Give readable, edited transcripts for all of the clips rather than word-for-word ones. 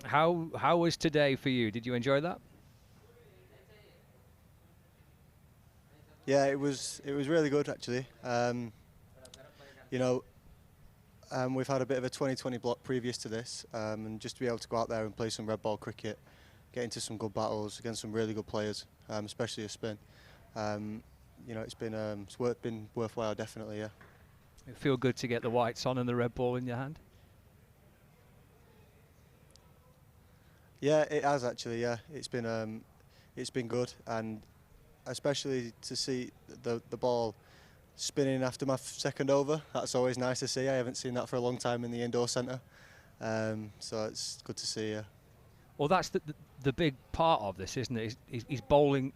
How was today for you? Did you enjoy that? Yeah, it was really good actually. You know, we've had a bit of a 2020 block previous to this, and just to be able to go out there and play some red ball cricket, get into some good battles against some really good players, especially a spin. Um, been worthwhile definitely. Yeah. It feel good to get the whites on and the red ball in your hand. Yeah, it has actually. Yeah, it's been good, and especially to see the ball spinning after my second over. That's always nice to see. I haven't seen that for a long time in the indoor centre, so it's good to see. Well, that's the big part of this, isn't it? He's bowling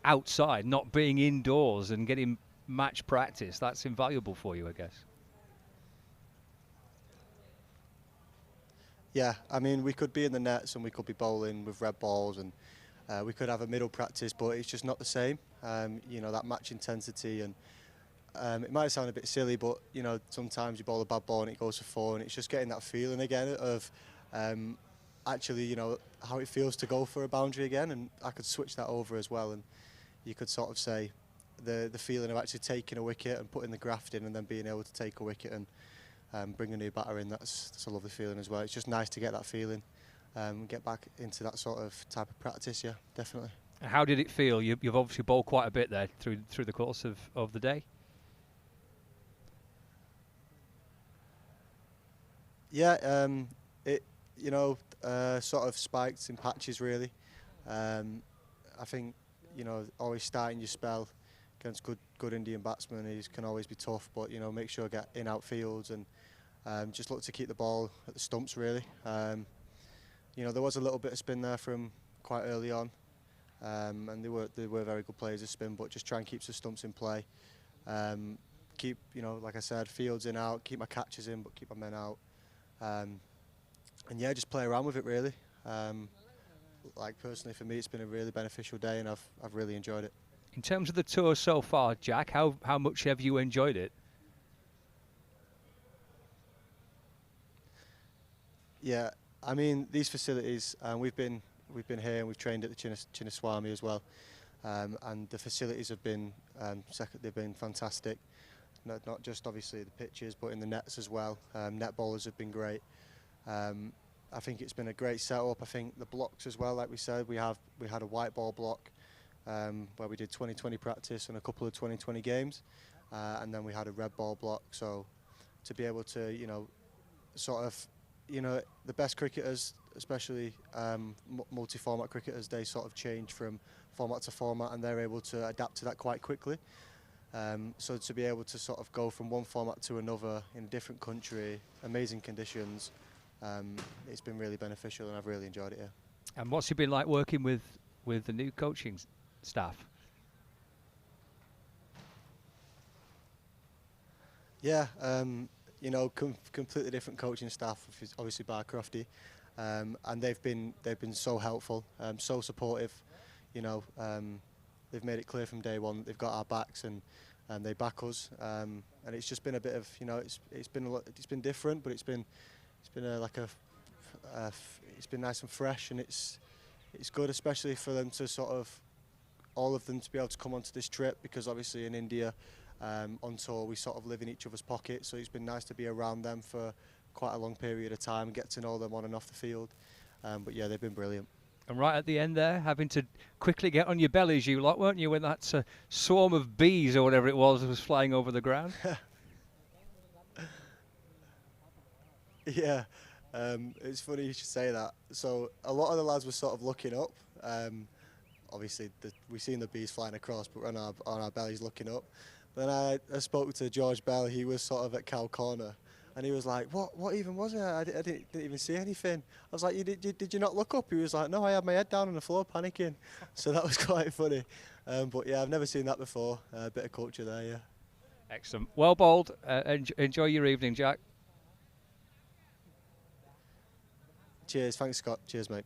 outside, not being indoors and getting match practice. That's invaluable for you, I guess. Yeah, I mean we could be in the nets and we could be bowling with red balls and we could have a middle practice, but it's just not the same. That match intensity and it might sound a bit silly, but sometimes you bowl a bad ball and it goes for four, and it's just getting that feeling again of actually how it feels to go for a boundary again, and I could switch that over as well, and you could sort of say the feeling of actually taking a wicket and putting the graft in and then being able to take a wicket and bring a new batter in. That's a lovely feeling as well. It's just nice to get that feeling, get back into that sort of type of practice. Yeah, definitely. How did it feel? You've obviously bowled quite a bit there through the course of the day. Yeah, it sort of spiked in patches really. I think always starting your spell against good Indian batsmen can always be tough, but make sure get in outfields and just look to keep the ball at the stumps really. There was a little bit of spin there from quite early on, and they were very good players of spin, but just try and keep the stumps in play. Keep like I said, fields in out, keep my catches in, but keep my men out. And yeah, just play around with it really. Like personally for me, it's been a really beneficial day, and I've really enjoyed it. In terms of the tour so far, Jack, how much have you enjoyed it? Yeah, I mean these facilities, we've been here and we've trained at the Chinnaswamy as well, and the facilities have been they've been fantastic. Not just obviously the pitches, but in the nets as well. Net bowlers have been great. I think it's been a great setup. I think the blocks as well, like we said, we had a white ball block where we did 2020 practice and a couple of 2020 games, and then we had a red ball block. So to be able to sort of the best cricketers, especially multi-format cricketers, they sort of change from format to format and they're able to adapt to that quite quickly. So to be able to sort of go from one format to another in a different country, amazing conditions, it's been really beneficial and I've really enjoyed it. Yeah. And what's it been like working with the new coaching staff? Yeah, completely different coaching staff, obviously Bar Crofty, and they've been so helpful, so supportive. They've made it clear from day one that they've got our backs and they back us. And it's just been a bit of it's been different, but it's been it's been nice and fresh, and it's good, especially for them to sort of all of them to be able to come onto this trip, because obviously in India on tour we sort of live in each other's pockets, so it's been nice to be around them for quite a long period of time and get to know them on and off the field. But yeah, they've been brilliant. And right at the end there, having to quickly get on your bellies, you lot, weren't you, when that swarm of bees or whatever it was flying over the ground? Yeah, it's funny you should say that. So a lot of the lads were sort of looking up. Obviously, we've seen the bees flying across, but we're on our bellies looking up. Then I spoke to George Bell. He was sort of at Cow Corner, and he was like, "What even was it? I didn't even see anything." I was like, "Did you not look up?" He was like, "No, I had my head down on the floor, panicking." So that was quite funny. But yeah, I've never seen that before. A bit of culture there, yeah. Excellent. Well bowled. Enjoy your evening, Jack. Cheers, thanks Scott. Cheers, mate.